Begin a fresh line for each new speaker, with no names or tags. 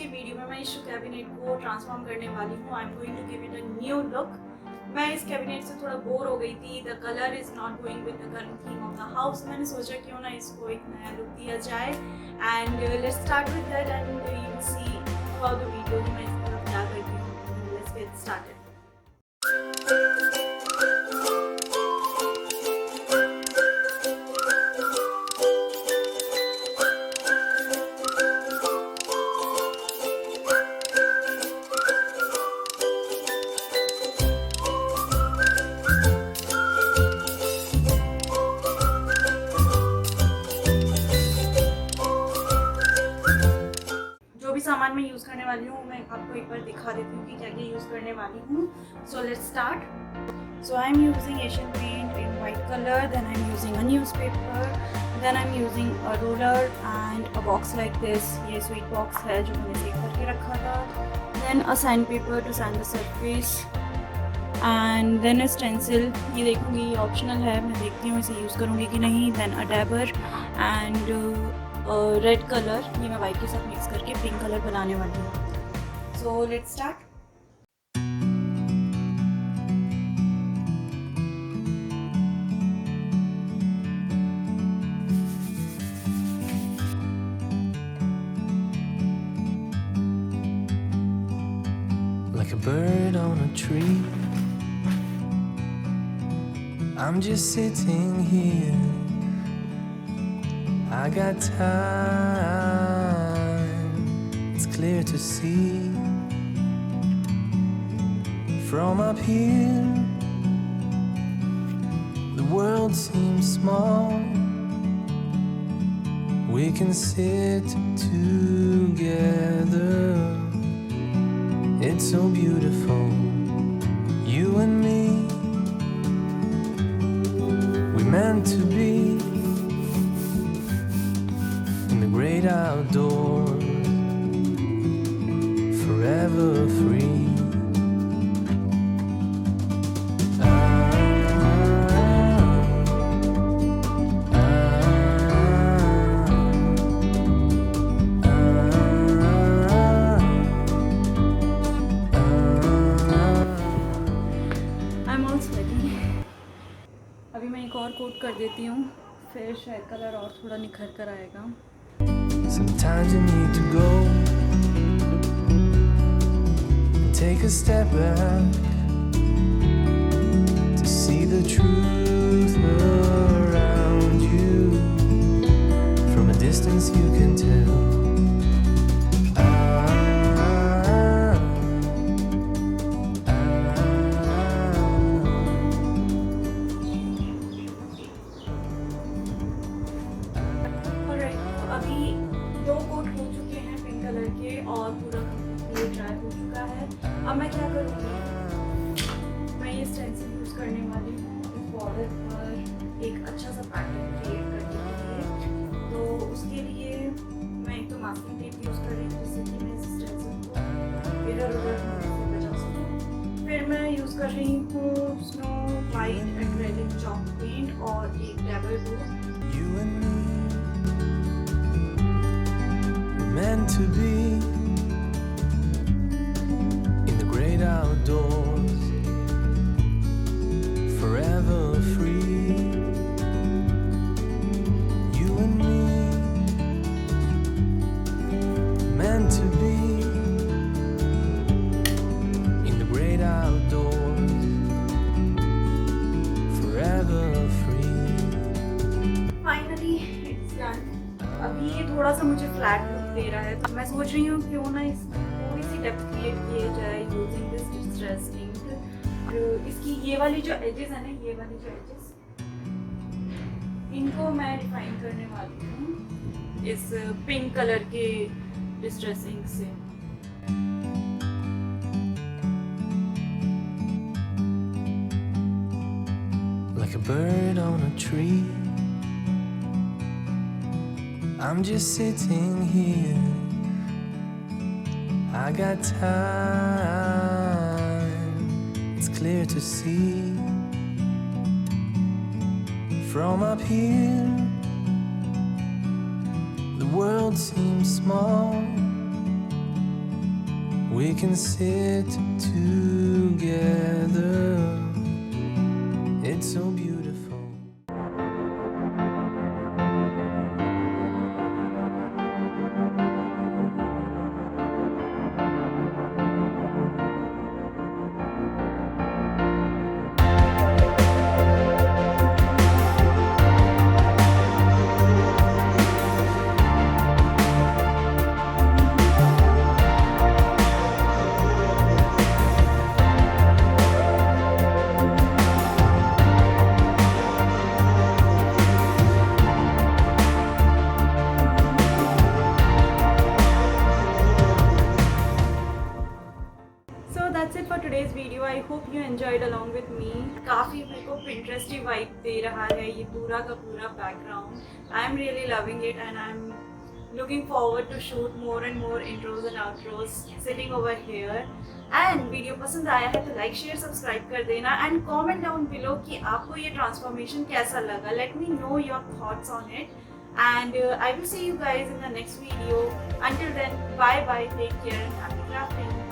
की वीडियो में मैं इस कैबिनेट को ट्रांसफॉर्म करने वाली हूँ। I am going to give it a new look. मैं इस कैबिनेट से थोड़ा बोर हो गई थी। The colour is not going with the current theme of the house. मैंने सोचा क्यों ना इसको एक नया लुक दिया जाए। And let's start with that and you will see through the video कि मैं इस तरफ क्या करती हूँ। Let's get started. सामान मैं यूज़ करने वाली हूँ मैं आपको एक बार दिखा देती हूँ कि क्या क्या यूज़ करने वाली हूँ। So let's start. So I am using Asian paint in white colour, then I am using a newspaper, then I am using a roller and a box like this. ये स्वीट बॉक्स है जो मैंने save करके रखा था। Then a sand paper to sand the surface and then a stencil. ये देखूँगी ये ऑप्शनल है, मैं देखती हूँ इसे यूज़ करूँगी कि नहीं। Then a dabber and red colour, ये मैं वाइट के साथ मिक्स करके पिंक कलर बनाने वाली हूँ। So let's start.
Like a bird on a tree, I'm just sitting here. I got time, it's clear to see. From up here, the world seems small. We can sit together. It's so beautiful, you and me. We meant to be great outdoors, forever free.
I'm all sweaty. अभी मैं एक और coat कर देती हूँ, फिर शायद colour और थोड़ा निखर कर आएगा।
Sometimes you need to go and take a step back to see the truth around you. From a distance you can tell.
और पूरा ये ड्राई हो चुका है। अब मैं क्या करूँगी, मैं ये स्टेंसिल यूज़ करने वाली हूँ इस बॉर्डर पर एक अच्छा सा पैटर्न क्रिएट करने के लिए। तो उसके लिए मैं एक तो मास्किंग टेप यूज़ कर रही हूँ जिससे कि मैं इस स्टेंसिल को इधर उधर से बचा सकूँ। फिर मैं यूज़ कर रही हूँ snow white acrylic chalk paint और एक dabber board.
Meant to be in the great outdoors, forever free. You and me, meant to be in the great outdoors, forever free.
Finally, it's done. अभी ये थोड़ा सा मुझे flat look दे रहा है, तो मैं सोच रही हूँ क्यों ना इसमें थोड़ी सी डेप्थ क्रिएट किए जाए यूजिंग दिस डिस्ट्रेस इंक। इसकी ये वाली जो एजेस है ना, ये वाली जो एजेस, इनको मैं डिफाइन करने वाली हूँ इस पिंक कलर के डिस्ट्रेस इंक से।
Like a bird on a tree, I'm just sitting here. I got time, it's clear to see. From up here, the world seems small. we can sit together. It's so beautiful.
So that's it for today's video. I hope you enjoyed along with me. काफ़ी मेरे को Pinteresty vibe दे रहा है ये पूरा का पूरा background. I'm really loving it and I'm looking forward to shoot more and more intros and outros sitting over here. And video पसंद आया है तो लाइक शेयर सब्सक्राइब कर देना and comment down below कि आपको ये transformation कैसा लगा. Let me know your thoughts on it. And I will see you guys in the next video. Until then, bye bye, take care and happy crafting.